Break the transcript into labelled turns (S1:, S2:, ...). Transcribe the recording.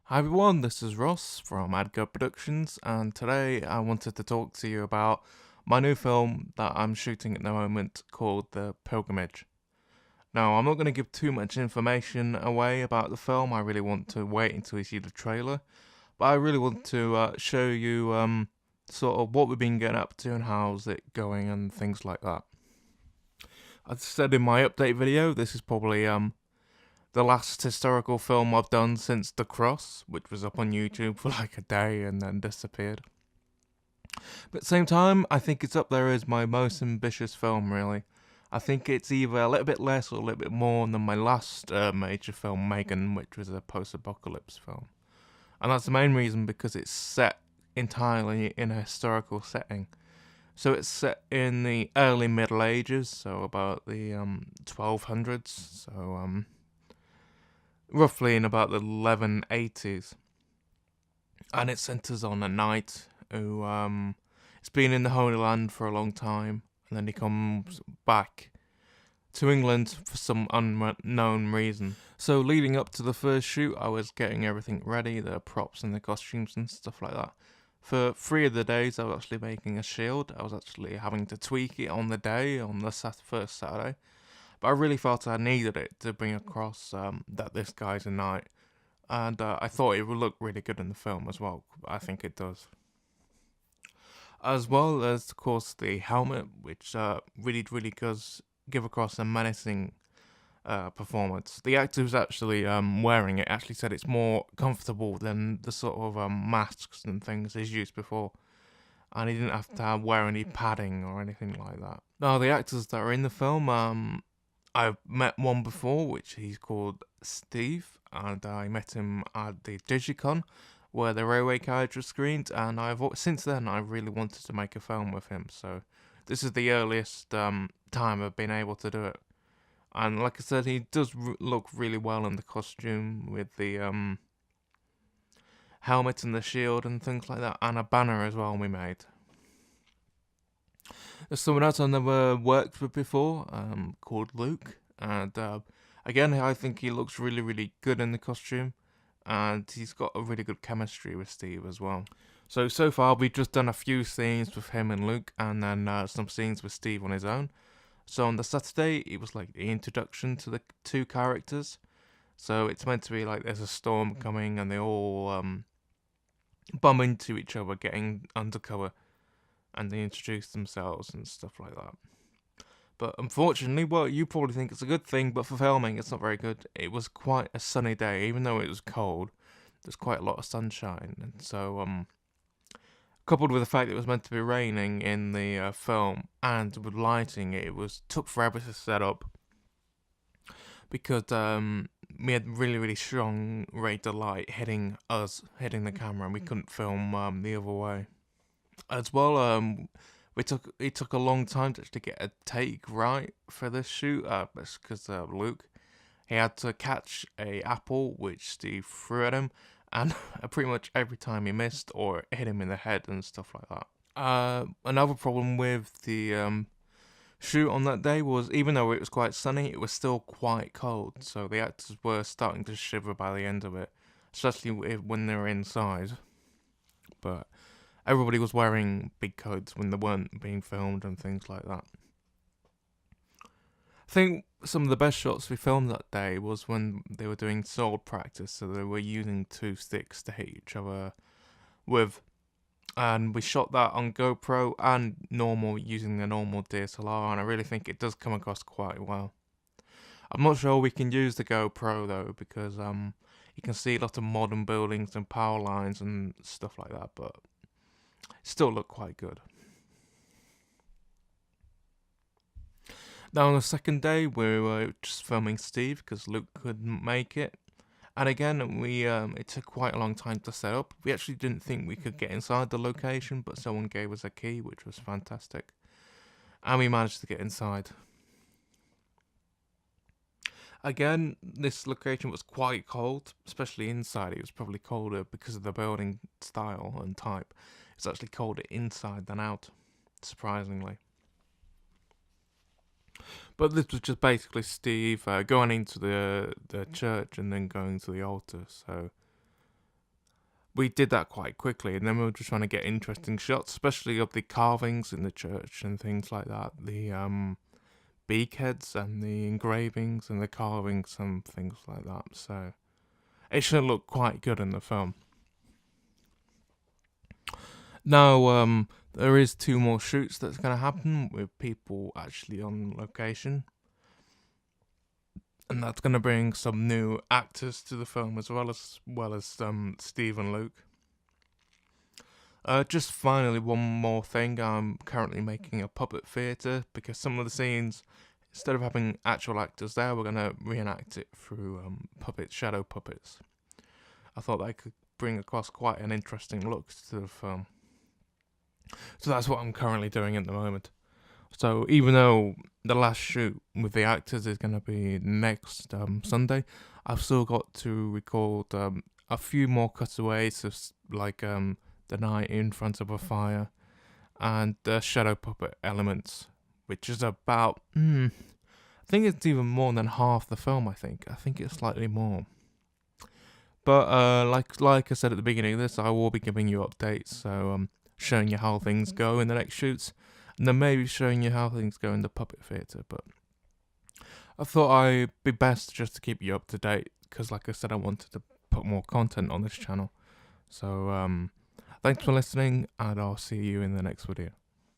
S1: Hi everyone, this is Ross from AdGo Productions, and today I wanted to talk to you about my new film that I'm shooting at the moment called The Pilgramage. Now, I'm not going to give too much information away about the film, I really want to wait until you see the trailer, but I really want to show you sort of what we've been getting up to and how's it going and things like that. As I said in my update video, this is probably the last historical film I've done since The Cross, which was up on YouTube for like a day and then disappeared. But at the same time, I think it's up there as my most ambitious film, really. I think it's either a little bit less or a little bit more than my last major film, Megan, which was a post-apocalypse film. And that's the main reason because it's set entirely in a historical setting. So it's set in the early Middle Ages, so about the 1200s, so roughly in about the 1180s. And it centres on a knight who has been in the Holy Land for a long time, and then he comes back to England for some unknown reason. So leading up to the first shoot, I was getting everything ready, the props and the costumes and stuff like that. For 3 of the days, I was actually making a shield. I was actually having to tweak it on the day, on the first Saturday. But I really felt I needed it to bring across that this guy's a knight. And I thought it would look really good in the film as well. I think it does. As well as, of course, the helmet, which really does give across a menacing performance. The actor who's actually wearing it actually said it's more comfortable than the sort of masks and things he's used before. And he didn't have to wear any padding or anything like that. Now, the actors that are in the film, I've met one before, which he's called Steve, and I met him at the Digicon, where the railway carriage was screened, and since then I've really wanted to make a film with him, so this is the earliest time I've been able to do it. And like I said, he does look really well in the costume, with the helmet and the shield and things like that, and a banner as well we made. There's someone else I've never worked with before, called Luke, and again, I think he looks really good in the costume, and he's got a really good chemistry with Steve as well. So far we've just done a few scenes with him and Luke, and then some scenes with Steve on his own. So on the Saturday, it was like the introduction to the two characters. So it's meant to be like there's a storm coming, and they all bump into each other getting undercover, and they introduce themselves and stuff like that. But unfortunately, well, you probably think it's a good thing, but for filming, it's not very good. It was quite a sunny day, even though it was cold. There's quite a lot of sunshine, and so coupled with the fact it was meant to be raining in the film, and with lighting, it took forever to set up because we had really strong rate of light hitting the camera, and we couldn't film the other way. As well, it took a long time to actually get a take right for this shoot, because Luke, he had to catch a apple which Steve threw at him, and pretty much every time he missed or hit him in the head and stuff like that. Another problem with the shoot on that day was, even though it was quite sunny, it was still quite cold, so the actors were starting to shiver by the end of it, especially when they were inside. But everybody was wearing big coats when they weren't being filmed and things like that. I think some of the best shots we filmed that day was when they were doing sword practice, so they were using 2 sticks to hit each other with. And we shot that on GoPro and using the normal DSLR, and I really think it does come across quite well. I'm not sure we can use the GoPro though, because you can see a lot of modern buildings and power lines and stuff like that, but still look quite good. Now on the second day, we were just filming Steve because Luke couldn't make it, and again it took quite a long time to set up. We actually didn't think we could get inside the location, but someone gave us a key, which was fantastic, and we managed to get inside. Again, this location was quite cold, especially inside. It was probably colder because of the building style and type. It's actually colder inside than out, surprisingly. But this was just basically Steve going into the church and then going to the altar. So we did that quite quickly, and then we were just trying to get interesting shots, especially of the carvings in the church and things like that. The beakheads and the engravings and the carvings and things like that. So it should look quite good in the film. Now, there is 2 more shoots that's going to happen with people actually on location. And that's going to bring some new actors to the film as well as Steve and Luke. Just finally, one more thing. I'm currently making a puppet theatre because some of the scenes, instead of having actual actors there, we're going to reenact it through shadow puppets. I thought that could bring across quite an interesting look to the film. So that's what I'm currently doing at the moment. So even though the last shoot with the actors is going to be next Sunday, I've still got to record a few more cutaways of like the night in front of a fire and the shadow puppet elements, which is about I think it's even more than half the film. I think it's slightly more. But like I said at the beginning of this, I will be giving you updates, so showing you how things go in the next shoots, and then maybe showing you how things go in the puppet theatre. But I thought I'd be best just to keep you up to date, because like I said, I wanted to put more content on this channel. So thanks for listening, and I'll see you in the next video.